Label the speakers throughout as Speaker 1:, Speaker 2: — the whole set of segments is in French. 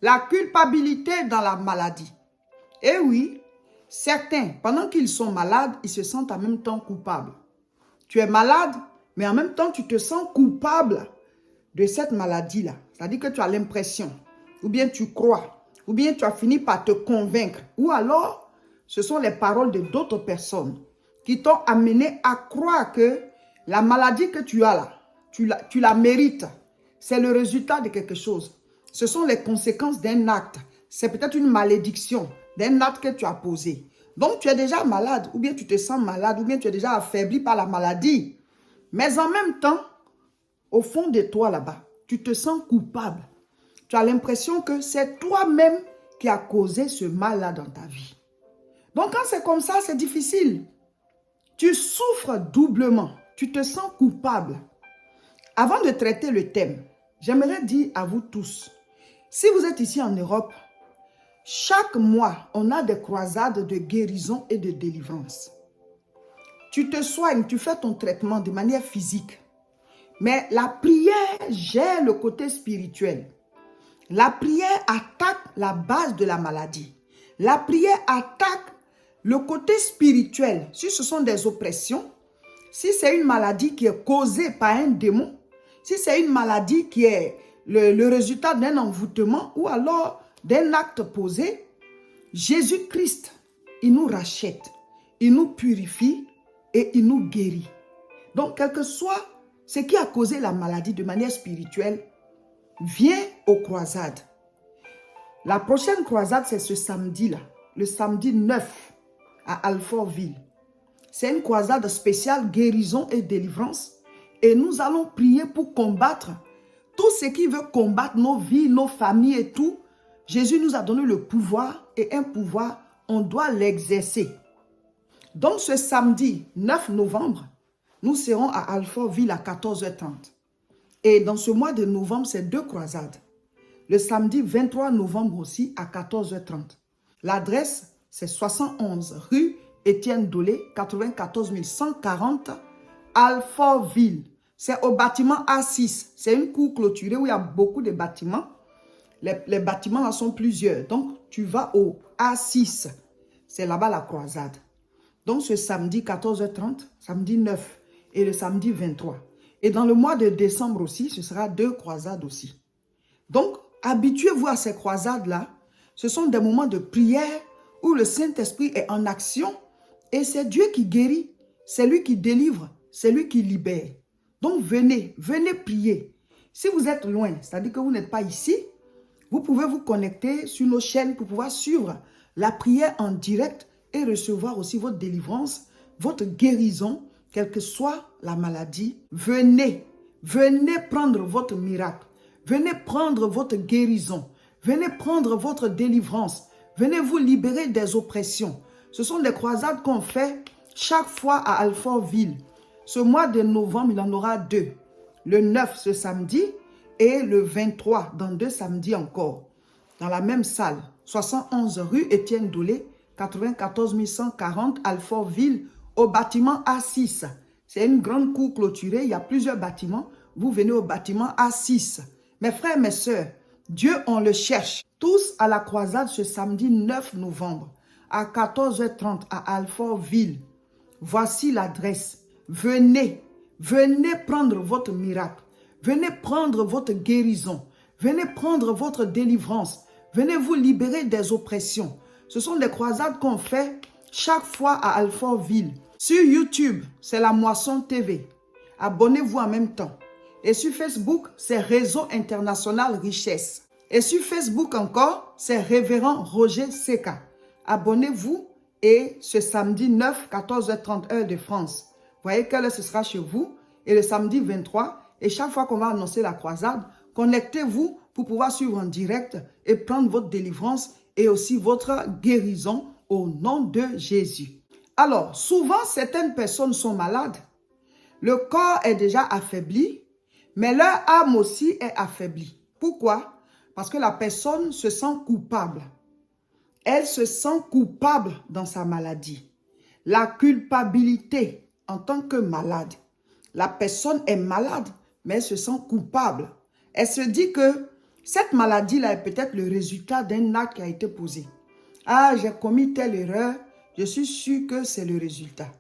Speaker 1: La culpabilité dans la maladie. Eh oui, certains, pendant qu'ils sont malades, ils se sentent en même temps coupables. Tu es malade, mais en même temps, tu te sens coupable de cette maladie-là. C'est-à-dire que tu as l'impression, ou bien tu crois, ou bien tu as fini par te convaincre, ou alors, ce sont les paroles de d'autres personnes qui t'ont amené à croire que la maladie que tu as là, tu la mérites. C'est le résultat de quelque chose. Ce sont les conséquences d'un acte. C'est peut-être une malédiction d'un acte que tu as posé. Donc, tu es déjà malade, ou bien tu te sens malade, ou bien tu es déjà affaibli par la maladie. Mais en même temps, au fond de toi là-bas, tu te sens coupable. Tu as l'impression que c'est toi-même qui as causé ce mal-là dans ta vie. Donc, quand c'est comme ça, c'est difficile. Tu souffres doublement. Tu te sens coupable. Avant de traiter le thème, j'aimerais dire à vous tous, si vous êtes ici en Europe, chaque mois, on a des croisades de guérison et de délivrance. Tu te soignes, tu fais ton traitement de manière physique. Mais la prière gère le côté spirituel. La prière attaque la base de la maladie. La prière attaque le côté spirituel. Si ce sont des oppressions, si c'est une maladie qui est causée par un démon, si c'est une maladie qui est le résultat d'un envoûtement ou alors d'un acte posé, Jésus-Christ, il nous rachète, il nous purifie et il nous guérit. Donc, quel que soit ce qui a causé la maladie de manière spirituelle, viens aux croisades. La prochaine croisade, c'est ce samedi-là, le samedi 9 à Alfortville. C'est une croisade spéciale guérison et délivrance. Et nous allons prier pour combattre tout ce qui veut combattre nos vies, nos familles et tout. Jésus nous a donné le pouvoir et un pouvoir, on doit l'exercer. Donc ce samedi 9 novembre, nous serons à Alfortville à 14h30. Et dans ce mois de novembre, c'est 2 croisades. Le samedi 23 novembre aussi à 14h30. L'adresse, c'est 71 rue Étienne Dolé, 94 140, Alfortville. C'est au bâtiment A6. C'est une cour clôturée où il y a beaucoup de bâtiments. Les bâtiments là sont plusieurs. Donc, tu vas au A6. C'est là-bas la croisade. Donc, ce samedi 14h30, samedi 9 et le samedi 23. Et dans le mois de décembre aussi, ce sera 2 croisades aussi. Donc, habituez-vous à ces croisades-là. Ce sont des moments de prière où le Saint-Esprit est en action et c'est Dieu qui guérit, c'est lui qui délivre, c'est lui qui libère. Donc, venez prier. Si vous êtes loin, c'est-à-dire que vous n'êtes pas ici, vous pouvez vous connecter sur nos chaînes pour pouvoir suivre la prière en direct et recevoir aussi votre délivrance, votre guérison, quelle que soit la maladie. Venez prendre votre miracle. Venez prendre votre guérison. Venez prendre votre délivrance. Venez vous libérer des oppressions. Ce sont des croisades qu'on fait chaque fois à Alfortville. Ce mois de novembre, il en aura 2. Le 9 ce samedi et le 23 dans 2 samedis encore. Dans la même salle, 71 rue Étienne Dolé, 94 140 Alfortville, au bâtiment A6. C'est une grande cour clôturée, il y a plusieurs bâtiments. Vous venez au bâtiment A6. Mes frères, mes sœurs, Dieu, on le cherche. Tous à la croisade ce samedi 9 novembre à 14h30 à Alfortville. Voici l'adresse. Venez prendre votre miracle. Venez prendre votre guérison. Venez prendre votre délivrance. Venez vous libérer des oppressions. Ce sont des croisades qu'on fait chaque fois à Alfortville. Sur YouTube, c'est La Moisson TV. Abonnez-vous en même temps. Et sur Facebook, c'est Réseau International Richesse. Et sur Facebook encore, c'est Révérend Roger Seka. Abonnez-vous et ce samedi 9, 14h30 heure de France. Voyez quelle heure ce sera chez vous. Et le samedi 23, et chaque fois qu'on va annoncer la croisade, connectez-vous pour pouvoir suivre en direct et prendre votre délivrance et aussi votre guérison au nom de Jésus. Alors, souvent, certaines personnes sont malades. Le corps est déjà affaibli, mais leur âme aussi est affaiblie. Pourquoi? Parce que la personne se sent coupable. Elle se sent coupable dans sa maladie. La culpabilité en tant que malade. La personne est malade, mais elle se sent coupable. Elle se dit que Cette maladie-là est peut-être le résultat d'un acte qui a été posé. Ah, j'ai commis telle erreur, je suis sûr que c'est le résultat.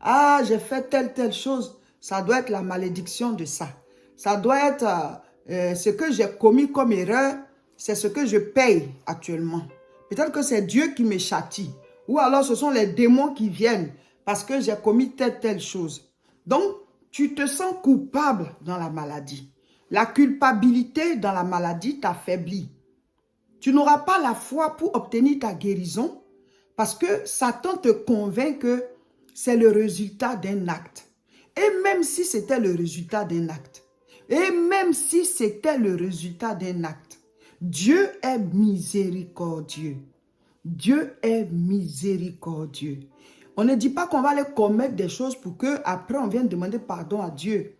Speaker 1: Ah, j'ai fait telle chose, ça doit être la malédiction de ça. Ça doit être ce que j'ai commis comme erreur, c'est ce que je paye actuellement. Peut-être que c'est Dieu qui me châtie. Ou alors ce sont les démons qui viennent parce que j'ai commis telle chose. Donc, tu te sens coupable dans la maladie. La culpabilité dans la maladie t'affaiblit. Tu n'auras pas la foi pour obtenir ta guérison parce que Satan te convainc que c'est le résultat d'un acte. Et même si c'était le résultat d'un acte, Dieu est miséricordieux. Dieu est miséricordieux. On ne dit pas qu'on va aller commettre des choses pour que après on vienne demander pardon à Dieu.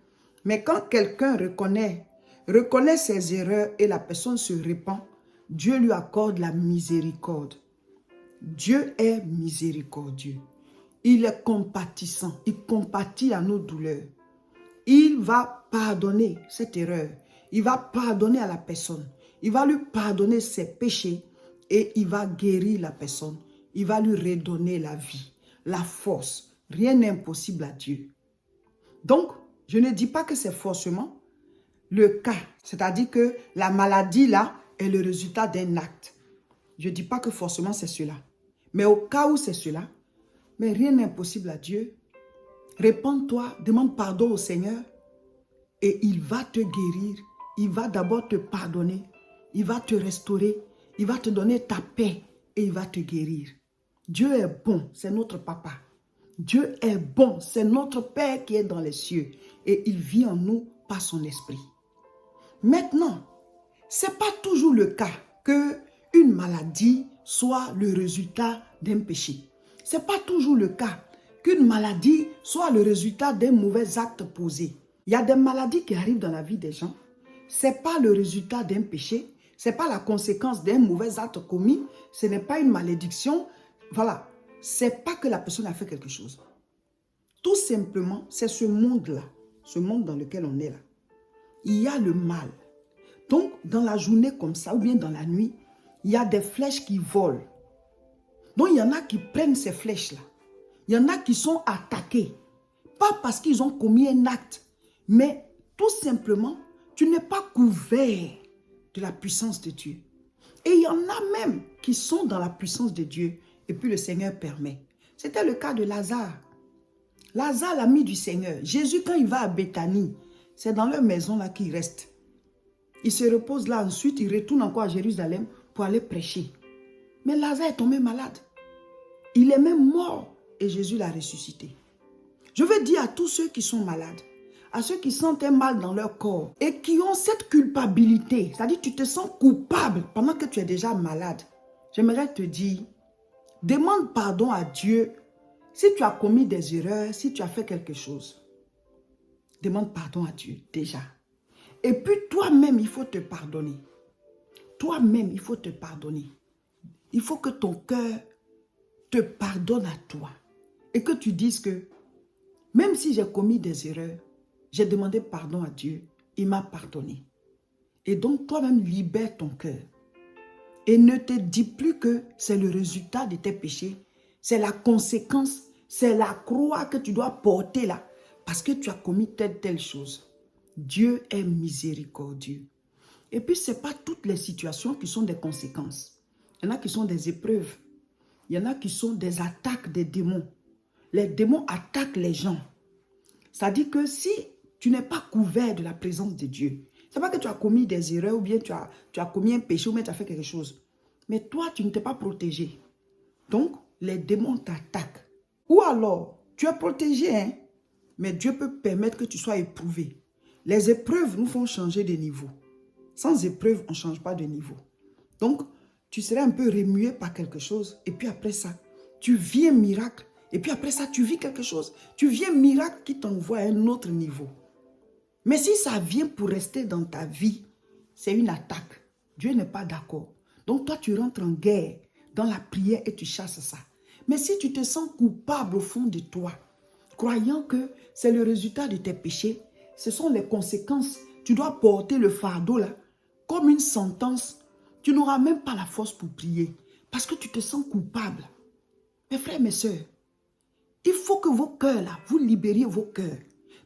Speaker 1: Mais quand quelqu'un reconnaît ses erreurs et la personne se répand, Dieu lui accorde la miséricorde. Dieu est miséricordieux. Il est compatissant. Il compatit à nos douleurs. Il va pardonner cette erreur. Il va pardonner à la personne. Il va lui pardonner ses péchés et il va guérir la personne. Il va lui redonner la vie, la force. Rien n'est impossible à Dieu. Donc, je ne dis pas que c'est forcément le cas. C'est-à-dire que la maladie là est le résultat d'un acte. Je ne dis pas que forcément c'est cela. Mais au cas où c'est cela, mais rien n'est impossible à Dieu. Répands-toi, demande pardon au Seigneur et il va te guérir. Il va d'abord te pardonner. Il va te restaurer. Il va te donner ta paix et il va te guérir. Dieu est bon, c'est notre papa. Dieu est bon, c'est notre Père qui est dans les cieux et il vit en nous par son esprit. Maintenant, ce n'est pas toujours le cas qu'une maladie soit le résultat d'un péché. Ce n'est pas toujours le cas qu'une maladie soit le résultat d'un mauvais acte posé. Il y a des maladies qui arrivent dans la vie des gens. Ce n'est pas le résultat d'un péché. Ce n'est pas la conséquence d'un mauvais acte commis. Ce n'est pas une malédiction. Voilà. Ce n'est pas que la personne a fait quelque chose. Tout simplement, c'est ce monde-là, ce monde dans lequel on est là. Il y a le mal. Donc, dans la journée comme ça, ou bien dans la nuit, il y a des flèches qui volent. Donc, il y en a qui prennent ces flèches-là. Il y en a qui sont attaqués. Pas parce qu'ils ont commis un acte, mais tout simplement, tu n'es pas couvert de la puissance de Dieu. Et il y en a même qui sont dans la puissance de Dieu. Et puis le Seigneur permet. C'était le cas de Lazare. Lazare, l'ami du Seigneur. Jésus, quand il va à Béthanie, c'est dans leur maison là qu'il reste. Il se repose là, ensuite il retourne encore à Jérusalem pour aller prêcher. Mais Lazare est tombé malade. Il est même mort et Jésus l'a ressuscité. Je veux dire à tous ceux qui sont malades, à ceux qui sentent un mal dans leur corps et qui ont cette culpabilité, c'est-à-dire tu te sens coupable pendant que tu es déjà malade. J'aimerais te dire, demande pardon à Dieu si tu as commis des erreurs, si tu as fait quelque chose. Demande pardon à Dieu déjà. Et puis toi-même, il faut te pardonner. Toi-même, il faut te pardonner. Il faut que ton cœur te pardonne à toi. Et que tu dises que même si j'ai commis des erreurs, j'ai demandé pardon à Dieu, il m'a pardonné. Et donc toi-même, libère ton cœur. Et ne te dis plus que c'est le résultat de tes péchés. C'est la conséquence, c'est la croix que tu dois porter là. Parce que tu as commis telle chose. Dieu est miséricordieux. Et puis, ce n'est pas toutes les situations qui sont des conséquences. Il y en a qui sont des épreuves. Il y en a qui sont des attaques des démons. Les démons attaquent les gens. C'est-à-dire que si tu n'es pas couvert de la présence de Dieu, ce n'est pas que tu as commis des erreurs ou bien tu as commis un péché ou bien tu as fait quelque chose. Mais toi, tu ne t'es pas protégé. Donc, les démons t'attaquent. Ou alors, tu es protégé, hein? Mais Dieu peut permettre que tu sois éprouvé. Les épreuves nous font changer de niveau. Sans épreuve, on ne change pas de niveau. Donc, tu serais un peu remué par quelque chose. Et puis après ça, tu vis un miracle. Et puis après ça, tu vis quelque chose. Tu vis un miracle qui t'envoie à un autre niveau. Mais si ça vient pour rester dans ta vie, c'est une attaque. Dieu n'est pas d'accord. Donc toi, tu rentres en guerre dans la prière et tu chasses ça. Mais si tu te sens coupable au fond de toi, croyant que c'est le résultat de tes péchés, ce sont les conséquences. Tu dois porter le fardeau là comme une sentence, tu n'auras même pas la force pour prier parce que tu te sens coupable. Mes frères, mes sœurs, il faut que vos cœurs, là, vous libériez vos cœurs.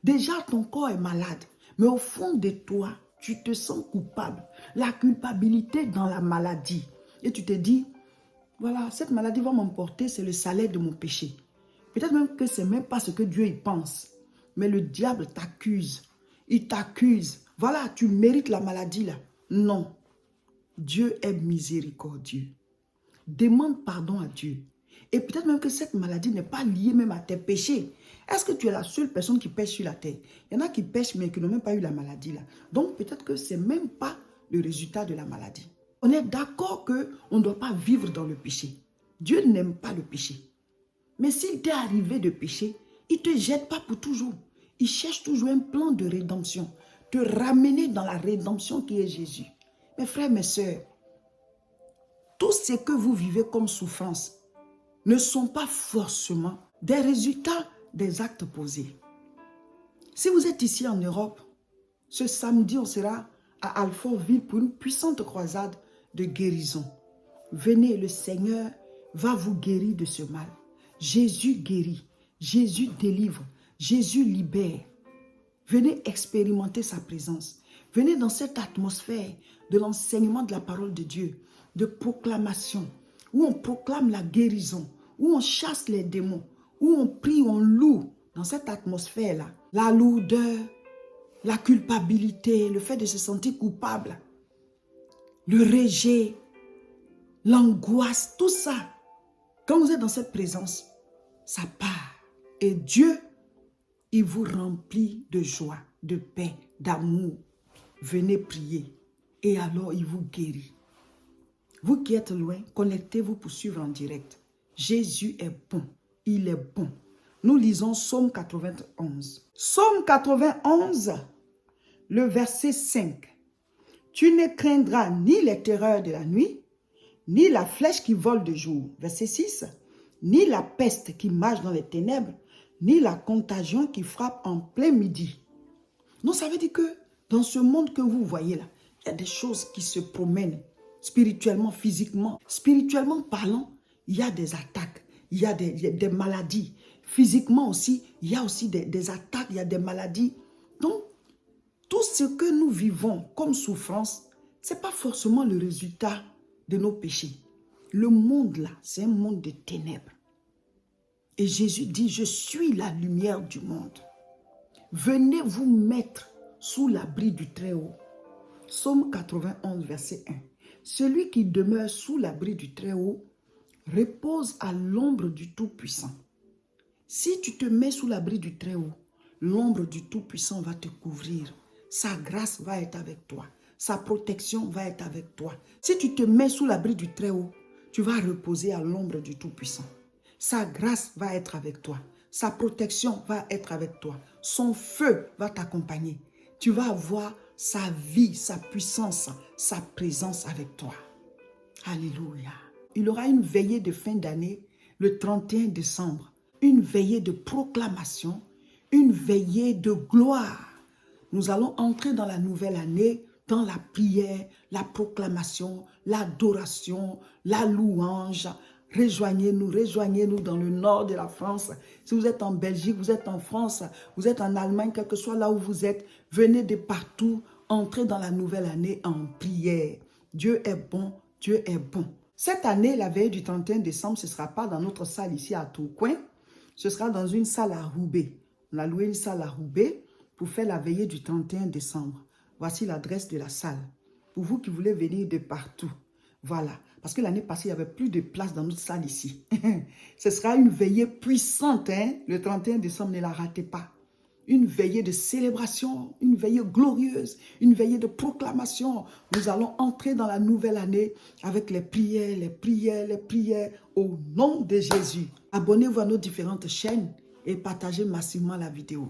Speaker 1: Déjà, ton corps est malade, mais au fond de toi, tu te sens coupable. La culpabilité dans la maladie. Et tu te dis, voilà, cette maladie va m'emporter, c'est le salaire de mon péché. Peut-être même que ce n'est même pas ce que Dieu y pense. Mais le diable t'accuse. Il t'accuse. Voilà, tu mérites la maladie là. Non. Dieu est miséricordieux. Demande pardon à Dieu. Et peut-être même que cette maladie n'est pas liée même à tes péchés. Est-ce que tu es la seule personne qui pêche sur la terre? Il y en a qui pêchent mais qui n'ont même pas eu la maladie là. Donc peut-être que ce n'est même pas le résultat de la maladie. On est d'accord qu'on ne doit pas vivre dans le péché. Dieu n'aime pas le péché. Mais s'il t'est arrivé de pécher, il ne te jette pas pour toujours. Il cherche toujours un plan de rédemption. Te ramener dans la rédemption qui est Jésus. Mes frères, mes sœurs, tout ce que vous vivez comme souffrance ne sont pas forcément des résultats des actes posés. Si vous êtes ici en Europe, ce samedi, on sera à Alfortville pour une puissante croisade de guérison. Venez, le Seigneur va vous guérir de ce mal. Jésus guérit, Jésus délivre, Jésus libère. Venez expérimenter sa présence. Venez dans cette atmosphère de l'enseignement de la parole de Dieu, de proclamation, où on proclame la guérison, où on chasse les démons, où on prie, on loue. Dans cette atmosphère-là, la lourdeur, la culpabilité, le fait de se sentir coupable, le rejet, l'angoisse, tout ça. Quand vous êtes dans cette présence, ça part. Et Dieu, il vous remplit de joie, de paix, d'amour. Venez prier. Et alors, il vous guérit. Vous qui êtes loin, connectez-vous pour suivre en direct. Jésus est bon. Il est bon. Nous lisons Psaume 91. Psaume 91, le verset 5. Tu ne craindras ni les terreurs de la nuit, ni la flèche qui vole de jour. Verset 6. Ni la peste qui marche dans les ténèbres, ni la contagion qui frappe en plein midi. Donc ça veut dire que dans ce monde que vous voyez là, il y a des choses qui se promènent spirituellement, physiquement. Spirituellement parlant, il y a des attaques, il y a des maladies. Physiquement aussi, il y a aussi des attaques, il y a des maladies. Donc, tout ce que nous vivons comme souffrance, ce n'est pas forcément le résultat de nos péchés. Le monde là, c'est un monde de ténèbres. Et Jésus dit, je suis la lumière du monde. Venez vous mettre sous l'abri du Très-Haut. Psaume 91, verset 1. Celui qui demeure sous l'abri du Très-Haut repose à l'ombre du Tout-Puissant. Si tu te mets sous l'abri du Très-Haut, l'ombre du Tout-Puissant va te couvrir. Sa grâce va être avec toi. Sa protection va être avec toi. Si tu te mets sous l'abri du Très-Haut, tu vas reposer à l'ombre du Tout-Puissant. Sa grâce va être avec toi. Sa protection va être avec toi. Son feu va t'accompagner. Tu vas avoir sa vie, sa puissance, sa présence avec toi. Alléluia. Il y aura une veillée de fin d'année le 31 décembre. Une veillée de proclamation, une veillée de gloire. Nous allons entrer dans la nouvelle année, dans la prière, la proclamation, l'adoration, la louange. Rejoignez-nous dans le nord de la France. Si vous êtes en Belgique, vous êtes en France, vous êtes en Allemagne, quel que soit là où vous êtes, venez de partout, entrez dans la nouvelle année en prière. Dieu est bon, Dieu est bon. Cette année, la veille du 31 décembre, ce ne sera pas dans notre salle ici à Tourcoing, ce sera dans une salle à Roubaix. On a loué une salle à Roubaix pour faire la veillée du 31 décembre. Voici l'adresse de la salle. Pour vous qui voulez venir de partout. Voilà. Parce que l'année passée, il n'y avait plus de place dans notre salle ici. Ce sera une veillée puissante. Hein? Le 31 décembre, ne la ratez pas. Une veillée de célébration, une veillée glorieuse, une veillée de proclamation. Nous allons entrer dans la nouvelle année avec les prières, les prières, les prières au nom de Jésus. Abonnez-vous à nos différentes chaînes et partagez massivement la vidéo.